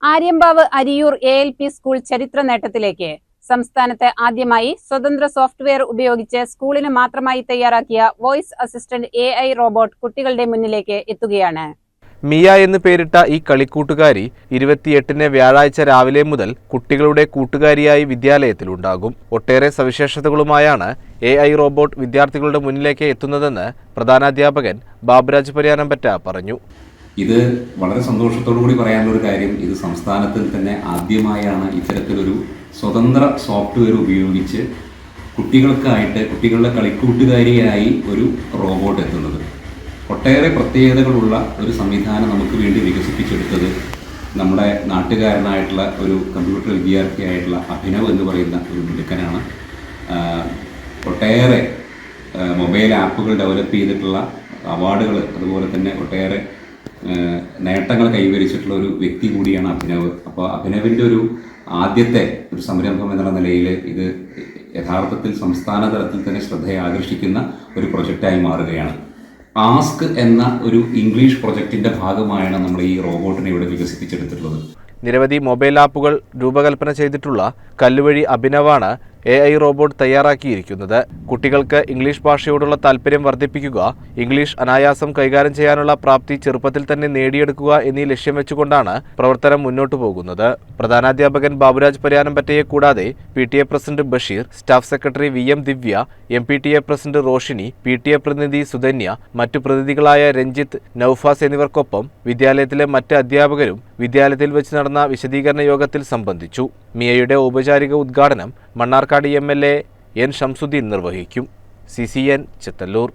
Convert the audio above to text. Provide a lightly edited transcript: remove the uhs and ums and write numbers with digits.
Aryampavu Ariyur ALP school ചരിത്ര നേട്ടത്തിലേക്ക്. സംസ്ഥാനത്ത് ആദ്യമായി സ്വതന്ത്ര സോഫ്റ്റ്വെയർ ഉപയോഗിച്ച് സ്കൂളിന് മാത്രമായി തയ്യാറാക്കിയ വോയിസ് അസിസ്റ്റന്റ് AI റോബോട്ട് കുട്ടികളുടെ മുന്നിലേക്ക് എത്തുകയാണ്. മിയ എന്ന് പേരിട്ട ഈ കളിക്കൂട്ടുകാരി 28-ന് വ്യാഴാഴ്ച രാവിലെ മുതൽ കുട്ടികളുടെ കൂട്ടുകാരിയായി വിദ്യാലയത്തിലുണ്ടാകും. ഒട്ടേറെ സവിശേഷതകളുമായാണ് AI റോബോട്ട് വിദ്യാർത്ഥികളുടെ മുന്നിലേക്ക് എത്തുന്നതെന്ന് പ്രധാനാധ്യാപകൻ ബാബുരാജ് പരിയാനംപറ്റ പറഞ്ഞു. ഇത് വളരെ സന്തോഷത്തോടുകൂടി പറയാനുള്ള ഒരു കാര്യം, ഇത് സംസ്ഥാനത്തിൽ തന്നെ ആദ്യമായാണ് ഇത്തരത്തിലൊരു സ്വതന്ത്ര സോഫ്റ്റ്വെയർ ഉപയോഗിച്ച് കുട്ടികളുടെ കളിക്കൂട്ടുകാരിയായി ഒരു റോബോട്ട് എത്തുന്നത്. ഒട്ടേറെ പ്രത്യേകതകളുള്ള ഒരു സംവിധാനം നമുക്ക് വേണ്ടി വികസിപ്പിച്ചെടുത്തത് നമ്മുടെ നാട്ടുകാരനായിട്ടുള്ള ഒരു കമ്പ്യൂട്ടർ വിദ്യാർത്ഥിയായിട്ടുള്ള അഭിനവ് എന്ന് പറയുന്ന ഒരു മിടുക്കനാണ്. ഒട്ടേറെ മൊബൈൽ ആപ്പുകൾ ഡെവലപ്പ് ചെയ്തിട്ടുള്ള അവാർഡുകൾ, അതുപോലെ തന്നെ ഒട്ടേറെ നേട്ടങ്ങൾ കൈവരിച്ചിട്ടുള്ള ഒരു വ്യക്തി കൂടിയാണ് അഭിനവ്. അപ്പോൾ അഭിനവിൻ്റെ ഒരു ആദ്യത്തെ ഒരു സംരംഭം എന്നുള്ള നിലയിൽ ഇത് യഥാർത്ഥത്തിൽ സംസ്ഥാന തലത്തിൽ തന്നെ ശ്രദ്ധയെ ആകർഷിക്കുന്ന ഒരു പ്രൊജക്റ്റായി മാറുകയാണ്. ആസ്ക് എന്ന ഒരു ഇംഗ്ലീഷ് പ്രൊജക്റ്റിൻ്റെ ഭാഗമായാണ് നമ്മൾ ഈ റോബോട്ടിനെ ഇവിടെ വികസിപ്പിച്ചെടുത്തിട്ടുള്ളത്. നിരവധി മൊബൈൽ ആപ്പുകൾ രൂപകൽപ്പന ചെയ്തിട്ടുള്ള കല്ലുവഴി അഭിനവാണ് AI റോബോട്ട് തയ്യാറാക്കിയിരിക്കുന്നത്. കുട്ടികൾക്ക് ഇംഗ്ലീഷ് ഭാഷയോടുള്ള താല്പര്യം വർദ്ധിപ്പിക്കുക, ഇംഗ്ലീഷ് അനായാസം കൈകാര്യം ചെയ്യാനുള്ള പ്രാപ്തി ചെറുപ്പത്തിൽ തന്നെ നേടിയെടുക്കുക എന്നീ ലക്ഷ്യം വെച്ചുകൊണ്ടാണ് പ്രവർത്തനം മുന്നോട്ടു പോകുന്നത്. പ്രധാനാധ്യാപകൻ ബാബുരാജ് പരിയാനംപറ്റയെ കൂടാതെ PTA president Basheer, staff secretary VM ദിവ്യ, MPTA പ്രസിഡന്റ് റോഷിനി, PTA പ്രതിനിധി സുധന്യ, മറ്റു പ്രതിനിധികളായ രഞ്ജിത്ത്, നൌഫാസ് എന്നിവർക്കൊപ്പം വിദ്യാലയത്തിലെ മറ്റ് അധ്യാപകരും വിദ്യാലയത്തിൽ വെച്ച് നടന്ന വിശദീകരണ യോഗത്തിൽ സംബന്ധിച്ചു. മിയയുടെ ഔപചാരിക ഉദ്ഘാടനം മണ്ണാർക്കാട് MLA N. ഷംസുദ്ദീൻ നിർവഹിക്കും. CCN ചെത്തല്ലൂർ.